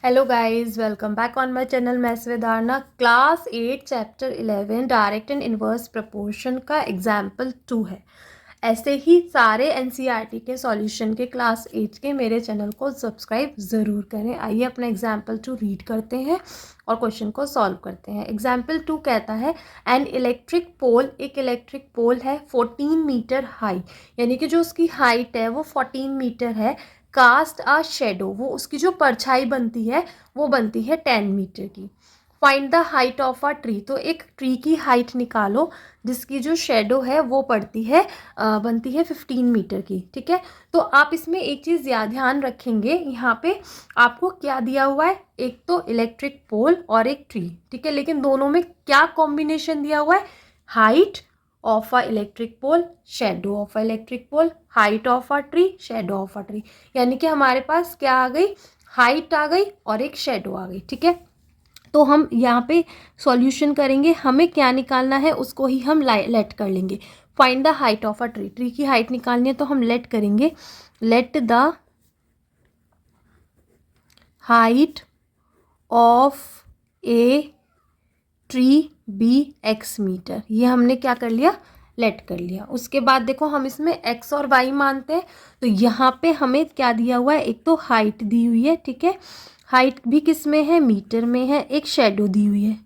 Hello guys, welcome back on my channel maths with Aarna. Class 8 chapter 11 direct and inverse proportion का example 2 है। ऐसे ही सारे NCERT के solution के क्लास 8 के मेरे चैनल को सब्सक्राइब ज़रूर करें। आइए अपना एग्जाम्पल 2 रीड करते हैं और क्वेश्चन को सॉल्व करते हैं। एग्जाम्पल 2 कहता है एन इलेक्ट्रिक पोल, एक इलेक्ट्रिक पोल है 14 मीटर हाई, यानी कि जो उसकी हाइट है वो 14 मीटर है। कास्ट आ शेडो, वो उसकी जो परछाई बनती है वो बनती है 10 मीटर की। Find the height of a tree, तो एक ट्री की हाइट निकालो जिसकी जो शेडो है वो बनती है 15 मीटर की। ठीक है, तो आप इसमें एक चीज़ ध्यान रखेंगे, यहाँ पे आपको क्या दिया हुआ है, एक तो इलेक्ट्रिक पोल और एक ट्री। ठीक है, लेकिन दोनों में क्या कॉम्बिनेशन दिया हुआ है, height of a electric pole, shadow of a electric pole, height of a tree, shadow of a tree. यानी कि हमारे पास क्या आ गई, हाइट आ गई और एक शेडो आ गई। ठीक है, तो हम यहाँ पे सॉल्यूशन करेंगे, हमें क्या निकालना है उसको ही हम लेट कर लेंगे। Find the height of a tree, tree की हाइट निकालनी है तो हम लेट करेंगे, let the height of a tree be x metre. ये हमने क्या कर लिया, लेट कर लिया। उसके बाद देखो हम इसमें एक्स और वाई मानते हैं, तो यहाँ पे हमें क्या दिया हुआ है, एक तो हाइट दी हुई है। ठीक है, हाइट भी किस में है, मीटर में है। एक शेडो दी हुई है,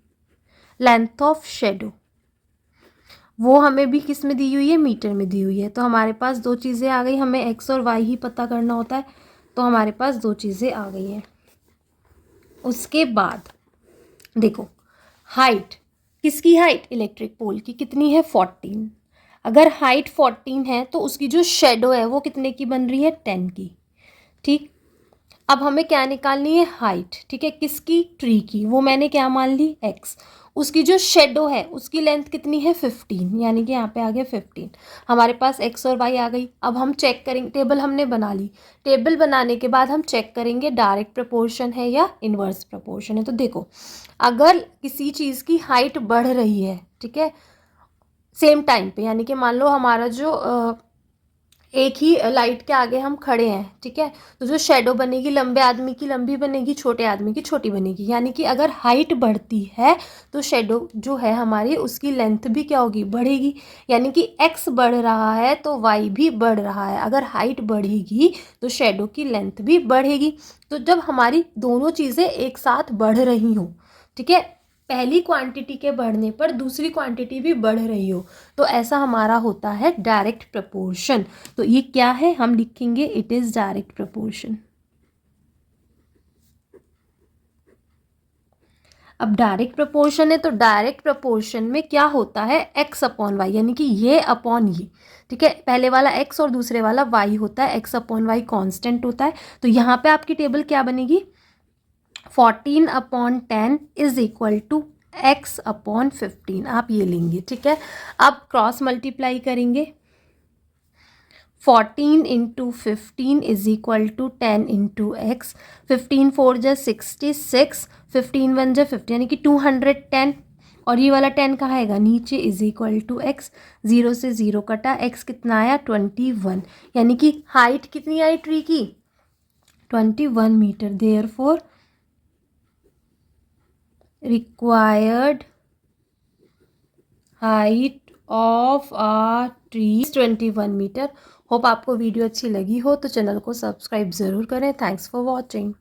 लेंथ ऑफ शेडो, वो हमें भी किस में दी हुई है, मीटर में दी हुई है। तो हमारे पास दो चीज़ें आ गई, हमें एक्स और वाई ही पता करना होता है, तो हमारे पास दो चीज़ें आ गई हैं। उसके बाद देखो हाइट, किसकी हाइट, इलेक्ट्रिक पोल की कितनी है, 14। अगर हाइट 14 है तो उसकी जो शेडो है वो कितने की बन रही है, 10 की। ठीक, अब हमें क्या निकालनी है, हाइट। ठीक है, किसकी, ट्री की, वो मैंने क्या मान ली, एक्स। उसकी जो शेडो है उसकी लेंथ कितनी है, 15, यानी कि यहाँ पे आ गया 15। हमारे पास एक्स और वाई आ गई। अब हम चेक करेंगे, टेबल हमने बना ली, टेबल बनाने के बाद हम चेक करेंगे डायरेक्ट प्रपोर्शन है या इनवर्स प्रपोर्शन है। तो देखो, अगर किसी चीज़ की हाइट बढ़ रही है, ठीक है, सेम टाइम पे, यानी कि मान लो हमारा जो एक ही लाइट के आगे हम खड़े हैं, ठीक है, तो जो शेडो बनेगी लंबे आदमी की लंबी बनेगी, छोटे आदमी की छोटी बनेगी। यानी कि अगर हाइट बढ़ती है तो शेडो जो है हमारी उसकी लेंथ भी क्या होगी, बढ़ेगी। यानी कि एक्स बढ़ रहा है तो वाई भी बढ़ रहा है। अगर हाइट बढ़ेगी तो शेडो की लेंथ भी बढ़ेगी। तो जब हमारी दोनों चीज़ें एक साथ बढ़ रही हों, ठीक है, पहली क्वांटिटी के बढ़ने पर दूसरी क्वांटिटी भी बढ़ रही हो, तो ऐसा हमारा होता है डायरेक्ट प्रपोर्शन। तो ये क्या है, हम लिखेंगे इट इज डायरेक्ट प्रपोर्शन। अब डायरेक्ट प्रपोर्शन है तो डायरेक्ट प्रपोर्शन में क्या होता है, एक्स अपॉन वाई, यानी कि ये अपॉन ये। ठीक है, पहले वाला एक्स और दूसरे वाला वाई होता है, एक्स अपॉन वाई कांस्टेंट होता है। तो यहाँ पे आपकी टेबल क्या बनेगी, 14 upon 10 is equal to x upon 15, आप ये लेंगे। ठीक है, अब क्रॉस मल्टीप्लाई करेंगे, 14 into 15 is equal to 10 into x. 15 4 जा 66, 15 1 जा 50, यानी कि 210। और ये वाला 10 कहाँ आएगा, नीचे, इज इक्वल टू एक्स। 0 से 0 कटा, एक्स कितना आया, 21। यानी कि हाइट कितनी आई ट्री की, 21 metre. Therefore required height of a tree 21 metre. Hope आपको वीडियो अच्छी लगी हो तो चैनल को सब्सक्राइब ज़रूर करें। Thanks for watching.